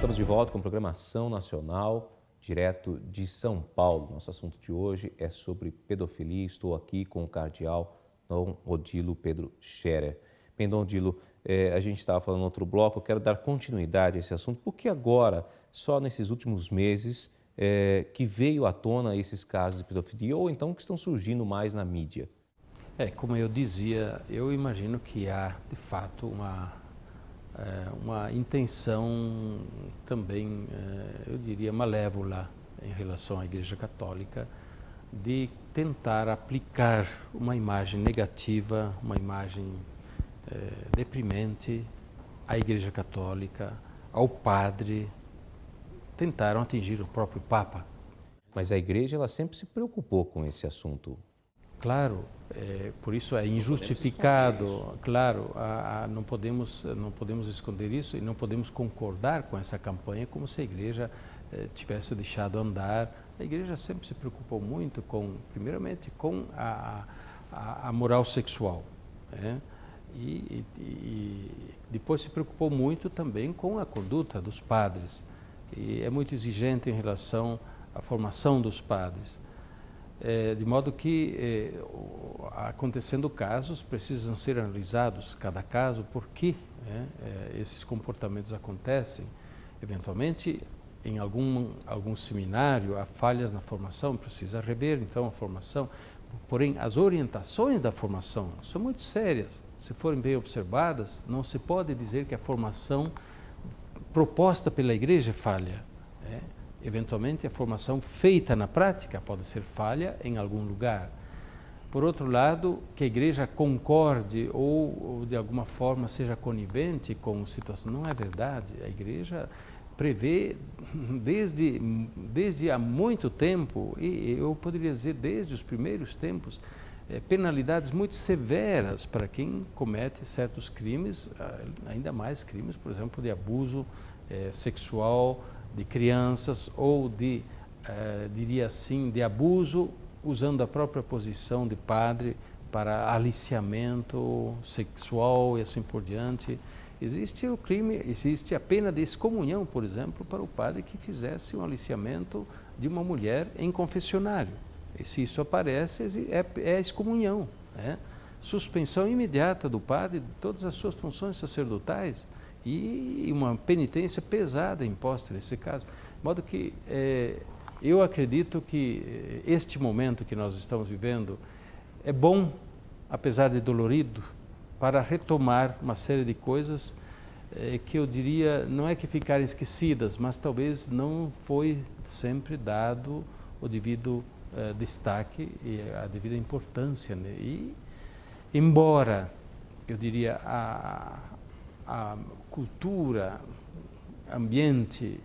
Estamos de volta com programação nacional, direto de São Paulo. Nosso assunto de hoje é sobre pedofilia. Estou aqui com o cardeal Dom Odilo Pedro Scherer. Bem, Dom Odilo, a gente estava falando no outro bloco, eu quero dar continuidade a esse assunto, porque agora, só nesses últimos meses, que veio à tona esses casos de pedofilia, ou então que estão surgindo mais na mídia? Como eu dizia, eu imagino que há, de fato, uma intenção também, eu diria, malévola em relação à Igreja Católica de tentar aplicar uma imagem negativa, uma imagem deprimente à Igreja Católica, ao padre. Tentaram atingir o próprio Papa. Mas a Igreja ela sempre se preocupou com esse assunto. Claro, por isso é injustificado, claro, não podemos esconder isso e não podemos concordar com essa campanha como se a Igreja tivesse deixado andar. A Igreja sempre se preocupou muito primeiramente, com a moral sexual, né? E depois se preocupou muito também com a conduta dos padres. E é muito exigente em relação à formação dos padres. De modo que, acontecendo casos, precisam ser analisados cada caso, por que esses comportamentos acontecem. Eventualmente, em algum seminário, há falhas na formação, precisa rever então a formação. Porém, as orientações da formação são muito sérias. Se forem bem observadas, não se pode dizer que a formação proposta pela Igreja é falha. Eventualmente, a formação feita na prática pode ser falha em algum lugar. Por outro lado, que a Igreja concorde ou de alguma forma seja conivente com a situação, não é verdade. A Igreja prevê desde há muito tempo, e eu poderia dizer desde os primeiros tempos, penalidades muito severas para quem comete certos crimes, ainda mais crimes, por exemplo, de abuso sexual de crianças ou diria assim, de abuso usando a própria posição de padre para aliciamento sexual e assim por diante. Existe o crime, existe a pena de excomunhão, por exemplo, para o padre que fizesse um aliciamento de uma mulher em confessionário. E se isso aparece, é excomunhão, né? Suspensão imediata do padre de todas as suas funções sacerdotais e uma penitência pesada imposta nesse caso. De modo que eu acredito que este momento que nós estamos vivendo é bom, apesar de dolorido, para retomar uma série de coisas que eu diria, não é que ficarem esquecidas, mas talvez não foi sempre dado o devido destaque e a devida importância, né? E, embora, eu diria, a cultura, ambiente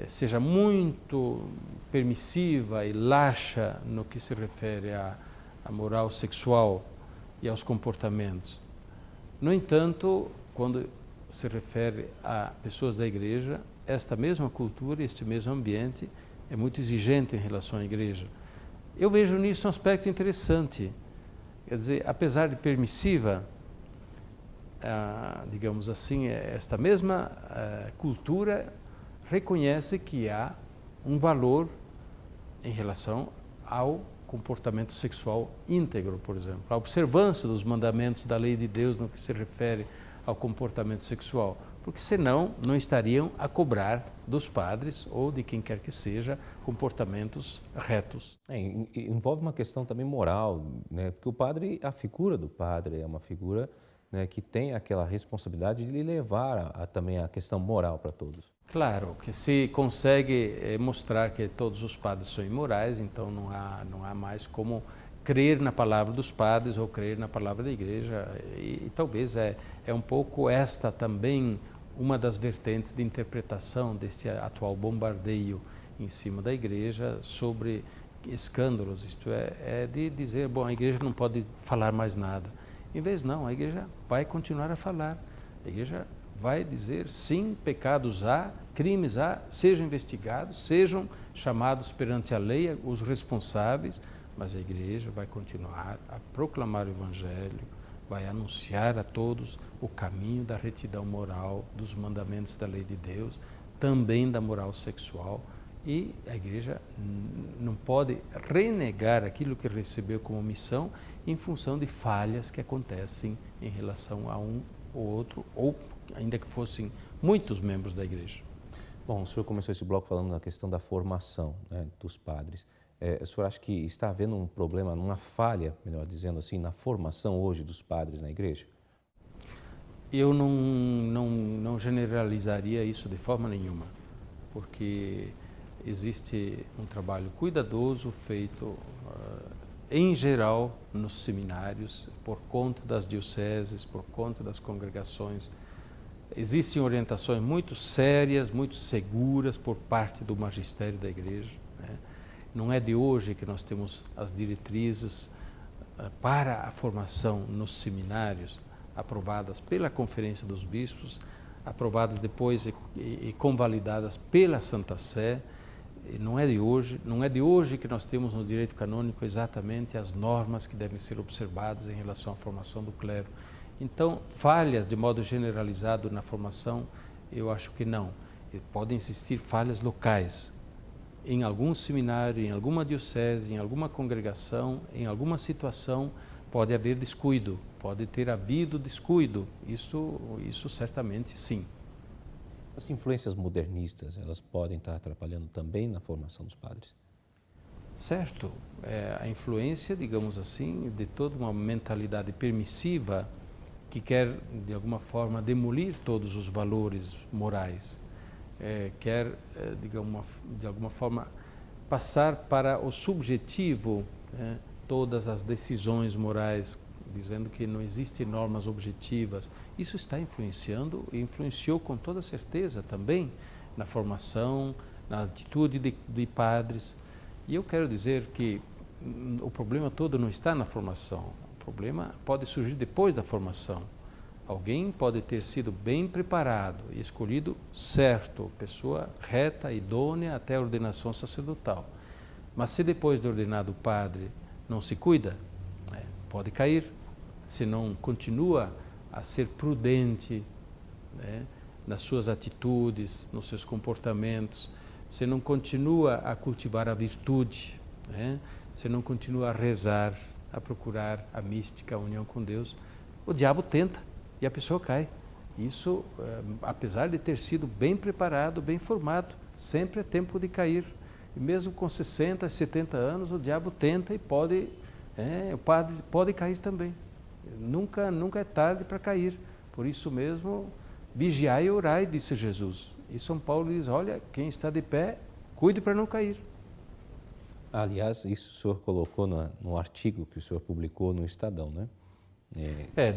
seja muito permissiva e laxa no que se refere à moral sexual e aos comportamentos. No entanto, quando se refere a pessoas da Igreja, esta mesma cultura, este mesmo ambiente é muito exigente em relação à Igreja. Eu vejo nisso um aspecto interessante, quer dizer, apesar de permissiva, digamos assim, esta mesma cultura reconhece que há um valor em relação ao comportamento sexual íntegro, por exemplo, a observância dos mandamentos da lei de Deus no que se refere ao comportamento sexual, porque senão não estariam a cobrar dos padres ou de quem quer que seja comportamentos retos. Envolve uma questão também moral, né? Porque o padre, a figura do padre é uma figura, né, que tem aquela responsabilidade de levar também a questão moral para todos. Claro, que se consegue mostrar que todos os padres são imorais, então não há mais como crer na palavra dos padres ou crer na palavra da Igreja. E talvez é um pouco esta também uma das vertentes de interpretação deste atual bombardeio em cima da Igreja sobre escândalos, isto é de dizer, bom, a Igreja não pode falar mais nada. Em vez não, a Igreja vai continuar a falar. A Igreja vai dizer, sim, pecados há, crimes há, sejam investigados, sejam chamados perante a lei os responsáveis, mas a Igreja vai continuar a proclamar o Evangelho, vai anunciar a todos o caminho da retidão moral, dos mandamentos da lei de Deus, também da moral sexual, e a igreja não pode renegar aquilo que recebeu como missão em função de falhas que acontecem em relação a um ou outro, ou ainda que fossem muitos membros da igreja. Bom, o senhor começou esse bloco falando da questão da formação, né, dos padres. O senhor acha que está havendo um problema, uma falha, melhor dizendo assim, na formação hoje dos padres na igreja? Eu não generalizaria isso de forma nenhuma, porque existe um trabalho cuidadoso feito, em geral, nos seminários, por conta das dioceses, por conta das congregações. Existem orientações muito sérias, muito seguras por parte do magistério da igreja, né? Não é de hoje que nós temos as diretrizes para a formação nos seminários, aprovadas pela Conferência dos Bispos, aprovadas depois e convalidadas pela Santa Sé. Não é de hoje que nós temos no direito canônico exatamente as normas que devem ser observadas em relação à formação do clero. Então, falhas de modo generalizado na formação, eu acho que não. Podem existir falhas locais, em algum seminário, em alguma diocese, em alguma congregação, em alguma situação, pode haver descuido, pode ter havido descuido, isso certamente sim. As influências modernistas, elas podem estar atrapalhando também na formação dos padres? Certo, a influência, digamos assim, de toda uma mentalidade permissiva que quer, de alguma forma, demolir todos os valores morais, quer, de alguma forma, passar para o subjetivo, todas as decisões morais, dizendo que não existem normas objetivas. Isso está influenciando e influenciou com toda certeza também na formação, na atitude de padres. E eu quero dizer que o problema todo não está na formação, o problema pode surgir depois da formação. Alguém pode ter sido bem preparado e escolhido certo, pessoa reta, idônea até a ordenação sacerdotal. Mas se depois de ordenado padre não se cuida, pode cair. Se não continua a ser prudente, nas suas atitudes, nos seus comportamentos, se não continua a cultivar a virtude, se não continua a rezar, a procurar a mística, a união com Deus, o diabo tenta e a pessoa cai. Isso, apesar de ter sido bem preparado, bem formado, sempre é tempo de cair. E mesmo com 60, 70 anos, o diabo tenta e o padre pode cair também. Nunca é tarde para cair. Por isso mesmo, vigiai e orai, disse Jesus. E São Paulo diz, olha, quem está de pé, cuide para não cair. Aliás, isso o senhor colocou no artigo que o senhor publicou no Estadão, né?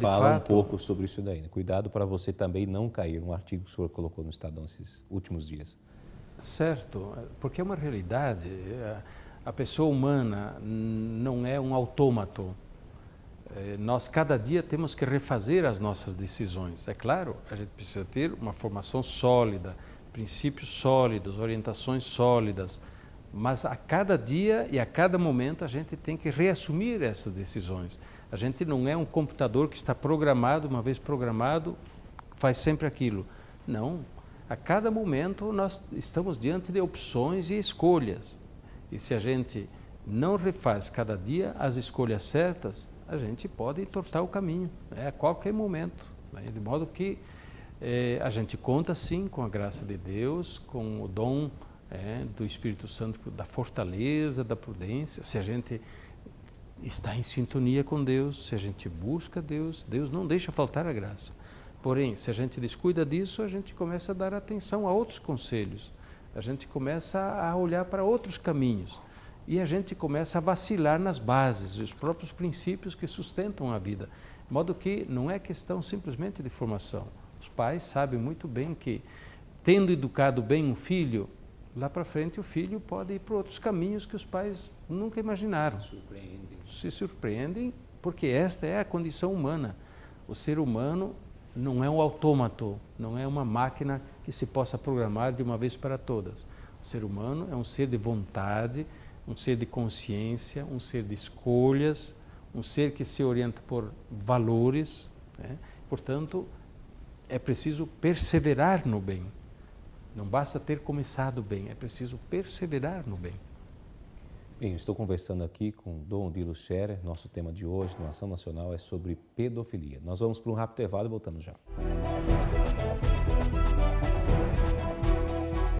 Fala um pouco sobre isso daí. Né? Cuidado para você também não cair. Um artigo que o senhor colocou no Estadão esses últimos dias. Certo, porque é uma realidade. A pessoa humana não é um autômato. Nós, cada dia, temos que refazer as nossas decisões. É claro, a gente precisa ter uma formação sólida, princípios sólidos, orientações sólidas, mas a cada dia e a cada momento a gente tem que reassumir essas decisões. A gente não é um computador que está programado, uma vez programado, faz sempre aquilo. Não, a cada momento nós estamos diante de opções e escolhas. E se a gente não refaz cada dia as escolhas certas, a gente pode entortar o caminho, a qualquer momento. De modo que a gente conta sim com a graça de Deus, com o dom do Espírito Santo, da fortaleza, da prudência. Se a gente está em sintonia com Deus, se a gente busca Deus, Deus não deixa faltar a graça. Porém, se a gente descuida disso, a gente começa a dar atenção a outros conselhos, a gente começa a olhar para outros caminhos e a gente começa a vacilar nas bases, os próprios princípios que sustentam a vida. De modo que não é questão simplesmente de formação. Os pais sabem muito bem que, tendo educado bem um filho, lá para frente o filho pode ir para outros caminhos que os pais nunca imaginaram. Se surpreendem, porque esta é a condição humana. O ser humano não é um autômato, não é uma máquina que se possa programar de uma vez para todas. O ser humano é um ser de vontade, um ser de consciência, um ser de escolhas, um ser que se orienta por valores. Portanto, é preciso perseverar no bem. Não basta ter começado bem, é preciso perseverar no bem. Bem, eu estou conversando aqui com Dom Odilo Scherer. Nosso tema de hoje, no Ação Nacional, é sobre pedofilia. Nós vamos para um rápido intervalo e voltamos já.